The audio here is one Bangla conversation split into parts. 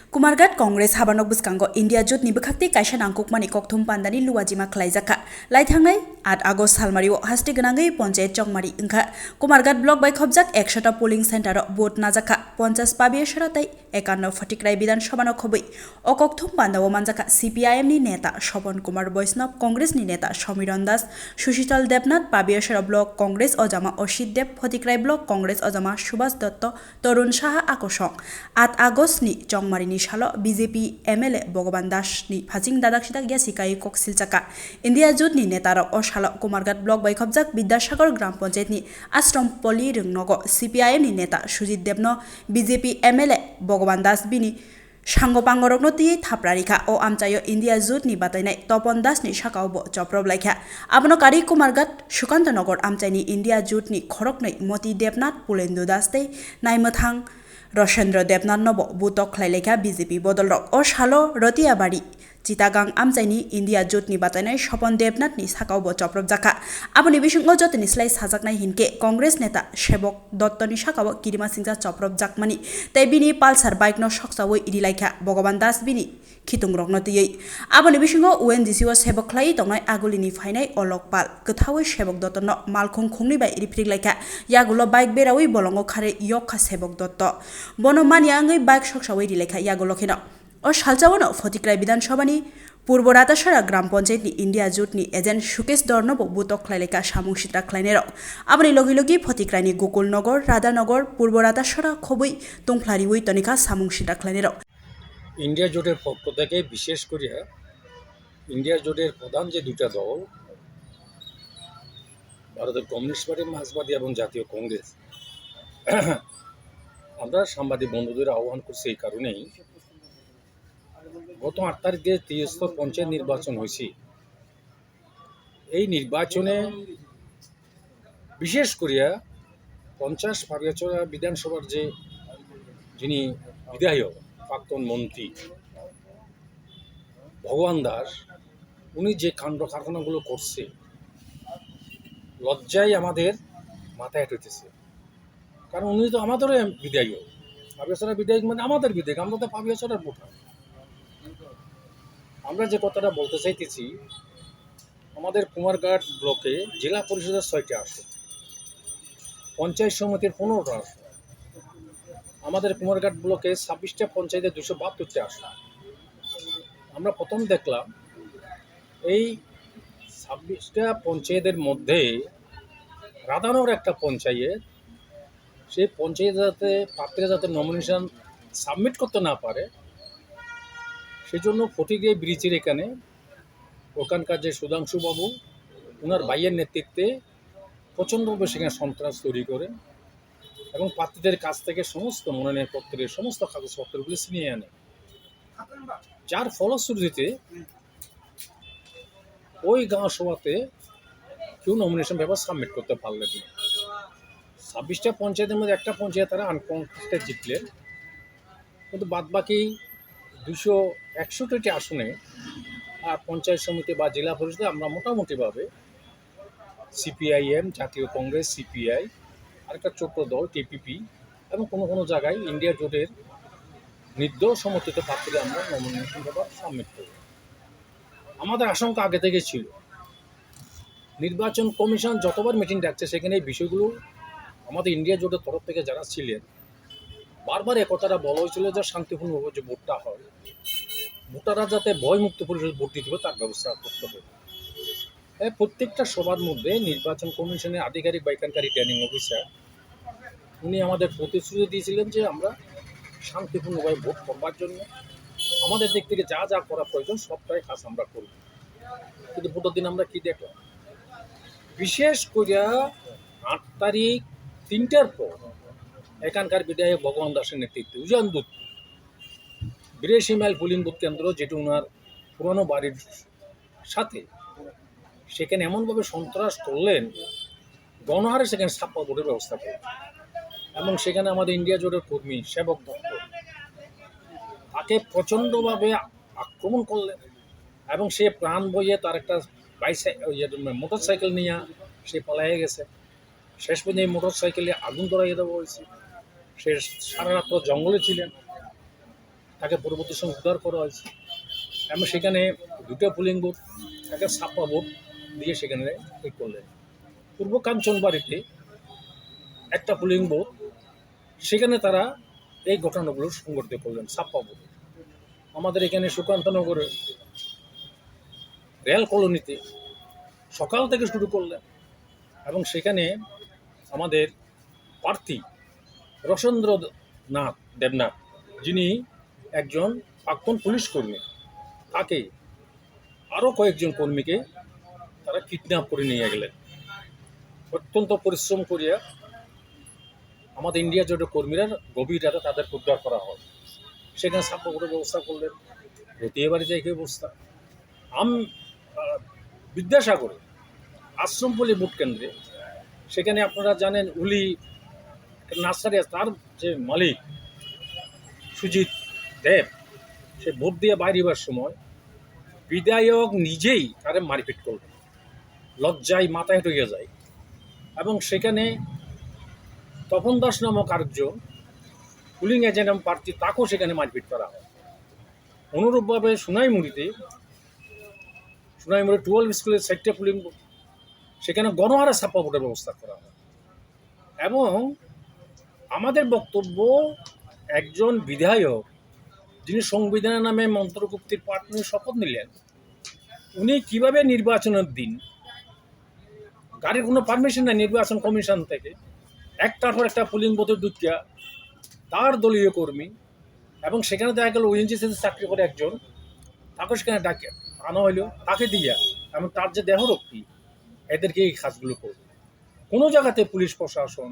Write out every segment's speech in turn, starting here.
Kumargat Congress Habanok Buskango India Jut ni Bukakti Kaisha Nangkuk Mani Kokthum Pandani Luwajima Klaijaka Laithangnai 8 Agust Salmario Hasti Ganangai Ponche Chongmari Ingka Kumargat Block by Khobjak 100টা Polling Center Vote Najaka 50 Pabi Sharatai 51 Fatikrai Bidan Shabano Khobui O Kokthum Pandawo Manjaka CPIM ni Neta Shobon Kumar Boisnov Congress ni Neta Shomiron Das Sushital Debnath Pabi Shara Block Congress Ojama Oshid Deb Fatikrai Block Congress Ojama Shubhas Dotto Torun Shaha Akoshong 8 Agust ni Chongmari ni Shalo BJP MLA Bhagavan Das ni Phajing Dadak Sidak Yasikai Koksil Chaka India Jut ni Netarok O Shalo Kumargat Block by Khobjak Bidyasagar Gram Panchayat ni Ashram Poli Rungnogo CPIM ni Neta Sujit Debno BJP MLA Bhagavan Das bini Shango Pangorokno ti Thaprarika O Amchayo India Jut ni Batainai Topon Das ni Shakaubo Choprob Laikha Abono Kari Kumargat Shukantanogor Amchai ni India Jut ni Khoroknai Moti Debnath Pulendu Das tei Naimathang Roshendra Debnath Nobo Butok Khlailekha BJP Bodolrok O Shalo Rotiabari Chittagang Amchaini India Jut ni Batainai Shopon Debnath ni Sakaubo Choprob Jaka Aboni Bishingo Jotni Slai Sajaknai Hinke Congress Neta Shebok Dotto ni Shakabo Kirima Singja Choprob Jakmani Tei bini Pulsar Bike no Shoksawoi Idilaikha Bhagavan Das bini Khitungrok no tiyei Aboni Bishingo UNGC o Sebok Khlai Tongnai Agulini Phainai Olokpal Gthawoi Sebok Dotto no Malkhung Khungni bai Rifrik Laikha Yagulo Bike Berawi Bolongo Khare Yokha Sebok Dotto Bono Mania Angai Bike Shoksawoi Idilaikha Yagulo Khino O Shalchawono Fatikrai Bidan Sabhani Purbo Ratashara Gram Panchayat ni India Jut ni Agent Shukesh Dornobo Butok Khlailekha Samung Sitra Khlainero Aboni Logi Fatikrai ni Gokul Nogor Radhanagar Purbo Ratashara Khobui Tungflariwoi Tonika Samung Sitra Khlainero India জোটের পক্ষ থেকে বিশেষ করে ইন্ডিয়া জোটের প্রধান যে দুটা দল ভারতের কমিউনিস্ট পার্টি মার্ক্সবাদী এবং জাতীয় কংগ্রেস আমরা সাংবাদিক বন্ধুদের আহ্বান করছি এই কারণেই গত 8 তারিখে 73 পঞ্চায়েত নির্বাচন হয়েছে এই নির্বাচনে বিশেষ করে 50 পাবিয়াচড়া বিধানসভার যে যিনি বিধায়ক প্রাক্তন মন্ত্রী ভগবান দাস উনি যে কাণ্ড কারখানাগুলো করছে লজ্জায় আমাদের মাথায় হেঁটেছে কারণ উনি তো আমাদেরও বিধায়ক পাবিয়াচড়ার বিধায়ক মানে আমাদের বিধায়ক আমরা তো পাবিয়াচড়ার ভোটার আমরা যে কথাটা বলতে চাইতেছি আমাদের কুমারঘাট ব্লকে জেলা পরিষদের 6টি আসন পঞ্চায়েত সমিতির 15টা আসন আমাদের কুমারঘাট ব্লকে 26টা পঞ্চায়েতে 272টা আসন আমরা প্রথম দেখলাম এই 26টা পঞ্চায়েতের মধ্যে রাধানগর একটা পঞ্চায়েত সেই পঞ্চায়েতে যাতে প্রার্থীরা যাতে নমিনেশন সাবমিট করতে না পারে সেজন্য ফটিকরাই ব্রিজের এখানে ওখানকার যে সুধাংশু বাবু ওনার ভাইয়ের নেতৃত্বে প্রচণ্ডভাবে সেখানে সন্ত্রাস তৈরি করে এবং প্রার্থীদের কাছ থেকে সমস্ত মনোনয়ন পত্রের সমস্ত কাগজপত্রগুলি ছিনিয়ে আনে যার ফলশ্রুতিতে ওই গাঁও সভাতে কেউ নমিনেশন পেপার সাবমিট করতে পারলেন না 26টা পঞ্চায়েতের মধ্যে একটা পঞ্চায়েত তারা আনকনটেস্টে জিতলেন কিন্তু বাদবাকি 261টি আসনে আর পঞ্চায়েত সমিতি বা জেলা পরিষদে আমরা মোটামুটিভাবে সিপিআইএম জাতীয় কংগ্রেস সিপিআই আরেকটা ছোট্ট দল টিপিপি এবং কোনো কোনো জায়গায় ইন্ডিয়া জোটের নির্দল সমর্থিত প্রার্থীরা আমরা নমিনেশন পেপার সাবমিট করি আমাদের আশঙ্কা আগে থেকে ছিল নির্বাচন কমিশন যতবার মিটিং ডাকছে সেখানে এই বিষয়গুলো আমাদের ইন্ডিয়া জোটের তরফ থেকে যারা ছিলেন বারবার একথাটা বলা হয়েছিল যে শান্তিপূর্ণভাবে যে ভোটটা হয় ভোটাররা যাতে ভয়মুক্ত পরিবেশে ভোট দিতে হবে তার ব্যবস্থা করতে হবে প্রত্যেকটা সভার মধ্যে নির্বাচন কমিশনের আধিকারিক বা এখানকার রিটার্নিং অফিসার উনি আমাদের প্রতিশ্রুতি দিয়েছিলেন যে আমরা শান্তিপূর্ণভাবে ভোট করবার জন্য আমাদের দিক থেকে যা যা করা প্রয়োজন সবটাই কাজ আমরা করব কিন্তু ভোটের দিন আমরা কি দেখলাম বিশেষ করে 8 তারিখ 3টার পর এখানকার বিধায়ক ভগবান দাসের নেতৃত্বে উজান বুথ 82 মাইল পোলিং বুথ কেন্দ্র যেটি ওনার পুরনো বাড়ির সাথে সেখানে এমনভাবে সন্ত্রাস করলেন গণহারে সেখানে ছাপ্পা ভোটের ব্যবস্থা করলেন এবং সেখানে আমাদের ইন্ডিয়া জোটের কর্মী সেবক দত্ত তাকে প্রচণ্ডভাবে আক্রমণ করলেন এবং সে প্রাণ বইয়ে তার একটা মোটর সাইকেল নিয়ে সে পালিয়ে গেছে শেষ পর্যন্ত এই মোটর সাইকেলে আগুন ধরাইয়ে দেওয়া হয়েছে সে সারা রাত্র জঙ্গলে ছিলেন তাকে পরবর্তী সময় উদ্ধার করা হয়েছে এবং সেখানে দুটো পুলিং বুথ একটা ছাপ্পা ভোট দিয়ে সেখানে ঠিক করলেন। পূর্ব কাঞ্চনবাড়িতে একটা পুলিং বুথ, সেখানে তারা এই ঘটনাগুলো সংঘটিত করলেন ছাপ্পা ভোট। আমাদের এখানে সুকান্তনগরে রেল কলোনিতে সকাল থেকে শুরু করলেন এবং সেখানে আমাদের প্রার্থী রসেন্দ্র দেবনাথ, যিনি একজন প্রাক্তন পুলিশ কর্মী, তাকে আরও কয়েকজন কর্মীকে তারা কিডন্যাপ করে নিয়ে গেলেন। অত্যন্ত পরিশ্রম করিয়া আমাদের ইন্ডিয়া জোটের কর্মীরা গভীর রাতে তাদের উদ্ধার করা হয়। সেখানে ছাপ্পা ভোটের ব্যবস্থা করলেন। রতিবাড়িতে একই অবস্থা। বিদ্যাসাগরে আশ্রমপল্লী ভোট কেন্দ্রে সেখানে আপনারা জানেন উলি নার্সারি, তার যে মালিক সুজিত দেব, সে ভোট দিয়ে বাইরেবার সময় বিধায়ক নিজেই তারে মারপিট করলেন, লজ্জায় মাথায় হয়ে যায়। এবং সেখানে তপন দাস নামক আরেকজন পুলিং এজেন্ট এবং প্রার্থী, তাকেও সেখানে মারপিট করা হয়। অনুরূপভাবে সোনাইমুড়ি 12 স্কুলের 4টে পুলিং বুথ, সেখানে গণহারে ছাপ্পা ভোটের ব্যবস্থা করা হয়। এবং আমাদের বক্তব্য, একজন বিধায়ক যিনি সংবিধানের নামে মন্ত্রগুপ্তির পাঠ নিয়ে শপথ নিলেন, উনি কিভাবে নির্বাচনের দিন, গাড়ির কোনো পারমিশন নেই নির্বাচন কমিশন থেকে, একটার পর একটা পুলিং বুথের দুটিয়া তার দলীয় কর্মী, এবং সেখানে দেখা গেল ওএনজিসিতে চাকরি করে একজন, তাকে সেখানে ডাকে আনা হইল, তাকে দিয়া এবং তার যে দেহরক্ষী, এদেরকে এই কাজগুলো করবে। কোনো জায়গাতে পুলিশ প্রশাসন,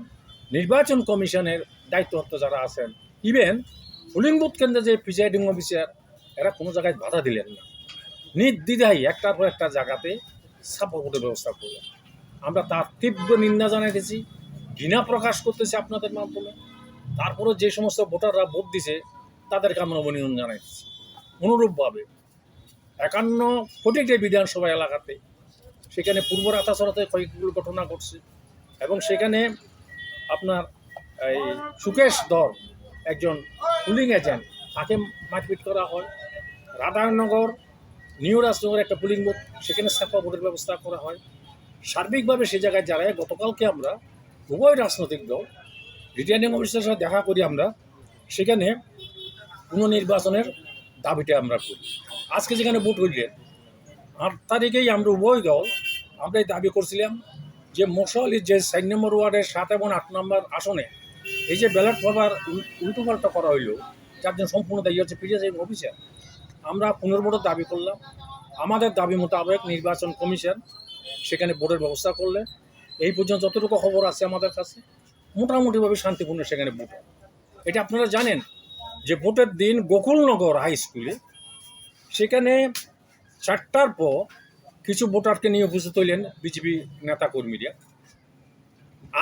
নির্বাচন কমিশনের দায়িত্বরত যারা আছেন, ইভেন পুলিং বুথ কেন্দ্রে যে প্রিজাইডিং অফিসার, এরা কোনো জায়গায় বাধা দিলেন না, নির্দ্বিধায় একটার পর একটা জায়গাতে ছাপ্পা ভোটের ব্যবস্থা করলেন। আমরা তার তীব্র নিন্দা জানাইতেছি, ঘৃণা প্রকাশ করতেছি আপনাদের মাধ্যমে। তারপরে যে সমস্ত ভোটাররা ভোট দিছে তাদেরকে আমরা অভিনন্দন জানাইতেছি। অনুরূপভাবে 51 কোটিতে বিধানসভা এলাকাতে সেখানে পূর্ব রাতাচড়াতে কয়েকগুলো ঘটনা ঘটছে এবং সেখানে আপনার এই সুকেশ ধর, একজন পুলিং এজেন্ট, তাকে মারপিট করা হয়। রাধানগর নিউ রাজনগর একটা পুলিং বুথ, সেখানে ছাপ্পা ভোটের ব্যবস্থা করা হয়। সার্বিকভাবে সে জায়গায় যারা, গতকালকে আমরা উভয় রাজনৈতিক দল রিটার্নিং অফিসারের সাথে দেখা করি, আমরা সেখানে পুনর্নির্বাচনের দাবিটা আমরা করি। আজকে যেখানে ভোট হইলেন 8 তারিখেই আমরা উভয় দল আমরা এই দাবি করছিলাম যে মশালির যে 4 নম্বর ওয়ার্ডের 7 এবং 8 নম্বর আসনে এই যে ব্যালট পেপার উল্টোপাল্টা করা হইল, যার জন্য সম্পূর্ণ দায়ী হচ্ছে প্রিজাইডিং অফিসার। আমরা পুনর্ভোটের দাবি করলাম। আমাদের দাবি মোতাবেক নির্বাচন কমিশন সেখানে ভোটের ব্যবস্থা করলে, এই পর্যন্ত যতটুকু খবর আছে আমাদের কাছে, মোটামুটিভাবে শান্তিপূর্ণ সেখানে ভোট হয়। এটা আপনারা জানেন যে ভোটের দিন গোকুলনগর হাই স্কুলে সেখানে 4টার পর কিছু ভোটারকে নিয়ে উপস্থিত হইলেন বিজেপি নেতা কর্মীরা।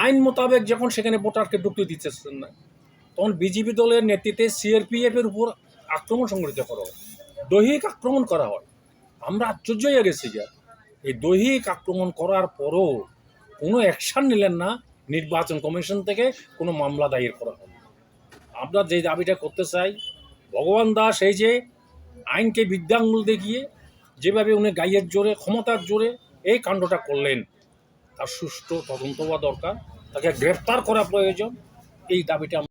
আইন মোতাবেক যখন সেখানে ভোটারকে ঢুকতে দিতেছেন না, তখন বিজেপি দলের নেতৃত্বে সিআরপিএফের উপর আক্রমণ সংঘটিত করা হয়, দৈহিক আক্রমণ করা হয়। আমরা আশ্চর্য হয়ে গেছি যে এই দৈহিক আক্রমণ করার পরও কোনো অ্যাকশান নিলেন না, নির্বাচন কমিশন থেকে কোনো মামলা দায়ের করা হয়। আমরা যে দাবিটা করতে চাই, ভগবান দাস এই যে আইনকে বিদ্যাঙ্গুল দেখিয়ে যেভাবে উনি গাইয়ের জোরে, ক্ষমতার জোরে এই কাণ্ডটা করলেন, তার সুষ্ঠু তদন্ত হওয়া দরকার, তাকে গ্রেফতার করা প্রয়োজন। এই দাবিটা